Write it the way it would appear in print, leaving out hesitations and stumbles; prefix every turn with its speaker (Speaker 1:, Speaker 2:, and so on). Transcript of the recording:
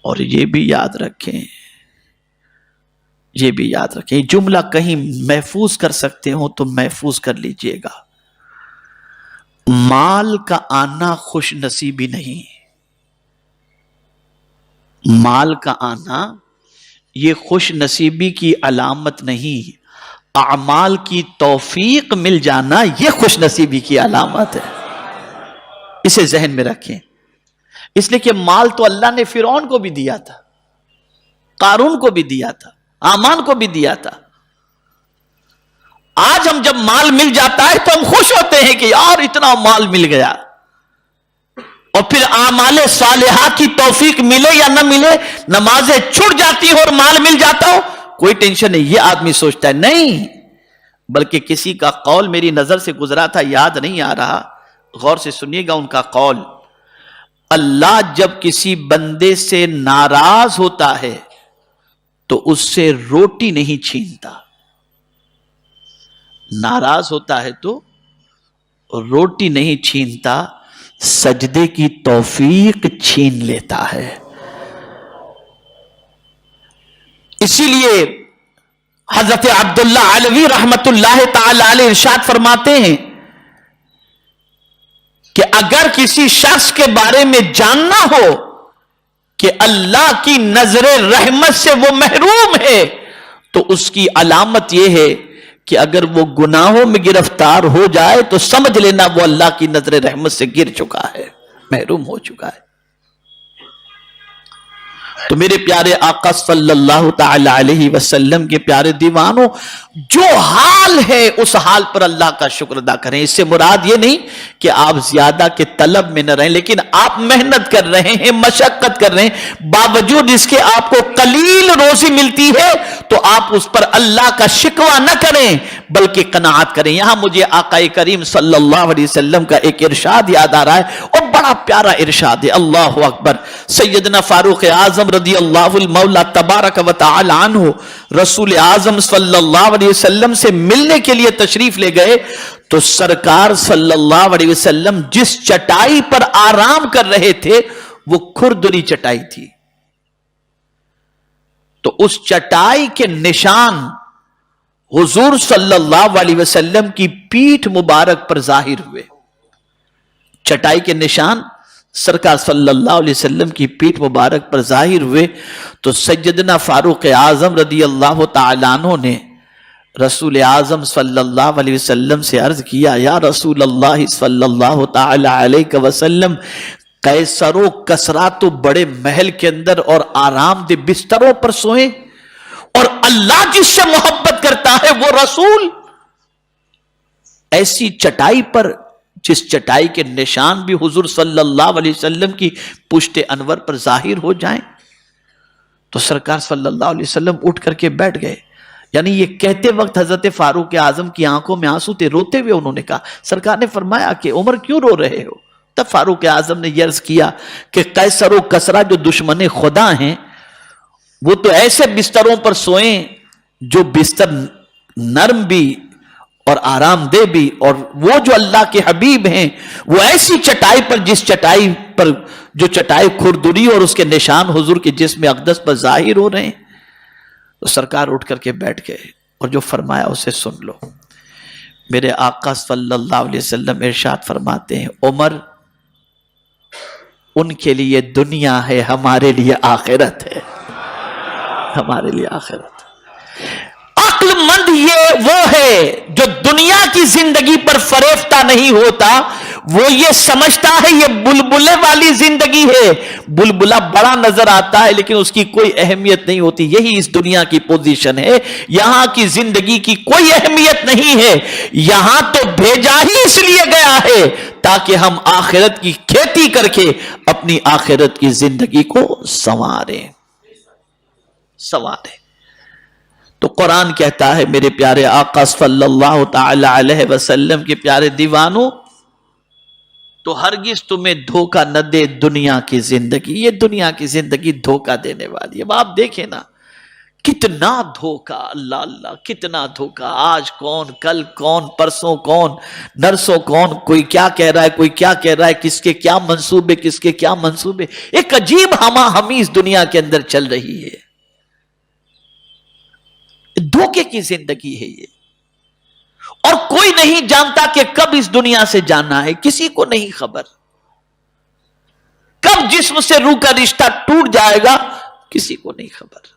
Speaker 1: اور یہ بھی یاد رکھیں، یہ بھی یاد رکھیں، جملہ کہیں محفوظ کر سکتے ہو تو محفوظ کر لیجئے گا، مال کا آنا خوش نصیبی نہیں، مال کا آنا یہ خوش نصیبی کی علامت نہیں، اعمال کی توفیق مل جانا یہ خوش نصیبی کی علامت ہے، اسے ذہن میں رکھیں۔ اس لیے کہ مال تو اللہ نے فرعون کو بھی دیا تھا، قارون کو بھی دیا تھا، آمان کو بھی دیا تھا۔ آج ہم جب مال مل جاتا ہے تو ہم خوش ہوتے ہیں کہ یار اتنا مال مل گیا، اور پھر اعمال صالحہ کی توفیق ملے یا نہ ملے، نمازیں چھوٹ جاتی ہو اور مال مل جاتا ہو، کوئی ٹینشن نہیں، یہ آدمی سوچتا ہے نہیں، بلکہ کسی کا قول میری نظر سے گزرا تھا، یاد نہیں آ رہا، غور سے سنیے گا ان کا قول، اللہ جب کسی بندے سے ناراض ہوتا ہے تو اس سے روٹی نہیں چھینتا، ناراض ہوتا ہے تو روٹی نہیں چھینتا، سجدے کی توفیق چھین لیتا ہے۔ اسی لیے حضرت عبداللہ علوی رحمت اللہ تعالی علیہ ارشاد فرماتے ہیں کہ اگر کسی شخص کے بارے میں جاننا ہو کہ اللہ کی نظر رحمت سے وہ محروم ہے تو اس کی علامت یہ ہے کہ اگر وہ گناہوں میں گرفتار ہو جائے تو سمجھ لینا وہ اللہ کی نظر رحمت سے گر چکا ہے، محروم ہو چکا ہے۔ تو میرے پیارے آقا صلی اللہ تعالی علیہ وسلم کے پیارے دیوانوں، جو حال ہے اس حال پر اللہ کا شکر ادا کریں۔ اس سے مراد یہ نہیں کہ آپ زیادہ کے طلب میں نہ رہیں، لیکن آپ محنت کر رہے ہیں، مشقت کر رہے ہیں، باوجود اس کے آپ کو قلیل روزی ملتی ہے تو آپ اس پر اللہ کا شکوہ نہ کریں بلکہ قناعت کریں۔ یہاں مجھے آقا کریم صلی اللہ علیہ وسلم کا ایک ارشاد یاد آ رہا ہے، اور بڑا پیارا ارشاد ہے، اللہ اکبر۔ سیدنا فاروق اعظم رضی اللہ المولا تبارک و تعالی عنہ رسول اعظم صلی اللہ علیہ وسلم سے ملنے کے لیے تشریف لے گئے تو سرکار صلی اللہ علیہ وسلم جس چٹائی پر آرام کر رہے تھے وہ کھردری چٹائی تھی، تو اس چٹائی کے نشان حضور صلی اللہ علیہ وسلم کی پیٹھ مبارک پر ظاہر ہوئے۔ چٹائی کے نشان سرکار صلی اللہ علیہ وسلم کی پیٹھ مبارک پر ظاہر ہوئے تو سیدنا فاروق اعظم رضی اللہ تعالیٰ عنہ نے رسول اعظم صلی اللہ علیہ وسلم سے عرض کیا، یا رسول اللہ صلی اللہ تعالیٰ علیہ وسلم، قیصر و کسریٰ تو بڑے محل کے اندر اور آرام دہ بستروں پر سوئیں، اور اللہ جس سے محبت کرتا ہے وہ رسول ایسی چٹائی پر، جس چٹائی کے نشان بھی حضور صلی اللہ علیہ وسلم کی پشت انور پر ظاہر ہو جائیں۔ تو سرکار صلی اللہ علیہ وسلم اٹھ کر کے بیٹھ گئے، یعنی یہ کہتے وقت حضرت فاروق اعظم کی آنکھوں میں آنسو تھے، روتے ہوئے انہوں نے کہا، سرکار نے فرمایا کہ عمر کیوں رو رہے ہو؟ تب فاروق اعظم نے یہ عرض کیا کہ قیصر و کسریٰ جو دشمن خدا ہیں وہ تو ایسے بستروں پر سوئیں جو بستر نرم بھی اور آرام دہ بھی، اور وہ جو اللہ کے حبیب ہیں وہ ایسی چٹائی پر، جس چٹائی پر جو چٹائی کھردری اور اس کے نشان حضور کے جسم اقدس پر ظاہر ہو رہے ہیں۔ تو سرکار اٹھ کر کے بیٹھ گئے اور جو فرمایا اسے سن لو۔ میرے آقا صلی اللہ علیہ وسلم ارشاد فرماتے ہیں، عمر ان کے لیے دنیا ہے، ہمارے لیے آخرت ہے، ہمارے لیے آخرت۔ عقل مند یہ وہ ہے جو دنیا کی زندگی پر فریفتہ نہیں ہوتا، وہ یہ سمجھتا ہے یہ بلبلے والی زندگی ہے، بلبلہ بڑا نظر آتا ہے لیکن اس کی کوئی اہمیت نہیں ہوتی۔ یہی اس دنیا کی پوزیشن ہے، یہاں کی زندگی کی کوئی اہمیت نہیں ہے، یہاں تو بھیجا ہی اس لیے گیا ہے تاکہ ہم آخرت کی کھیتی کر کے اپنی آخرت کی زندگی کو سنواریں۔ تو قرآن کہتا ہے میرے پیارے آقا صلی اللہ تعالی علیہ وسلم کے پیارے دیوانوں، تو ہرگز تمہیں دھوکہ نہ دے دنیا کی زندگی، یہ دنیا کی زندگی دھوکہ دینے والی ہے۔ اب آپ دیکھیں نا کتنا دھوکا، اللہ اللہ کتنا دھوکا، آج کون، کل کون، پرسوں کون، نرسوں کون، کوئی کیا کہہ رہا ہے، کوئی کیا کہہ رہا ہے، کس کے کیا منصوبے، کس کے کیا منصوبے، ایک عجیب ہما ہمی اس دنیا کے اندر چل رہی ہے، دھوکے کی زندگی ہے یہ، اور کوئی نہیں جانتا کہ کب اس دنیا سے جانا ہے، کسی کو نہیں خبر، کب جسم سے روح کا رشتہ ٹوٹ جائے گا کسی کو نہیں خبر۔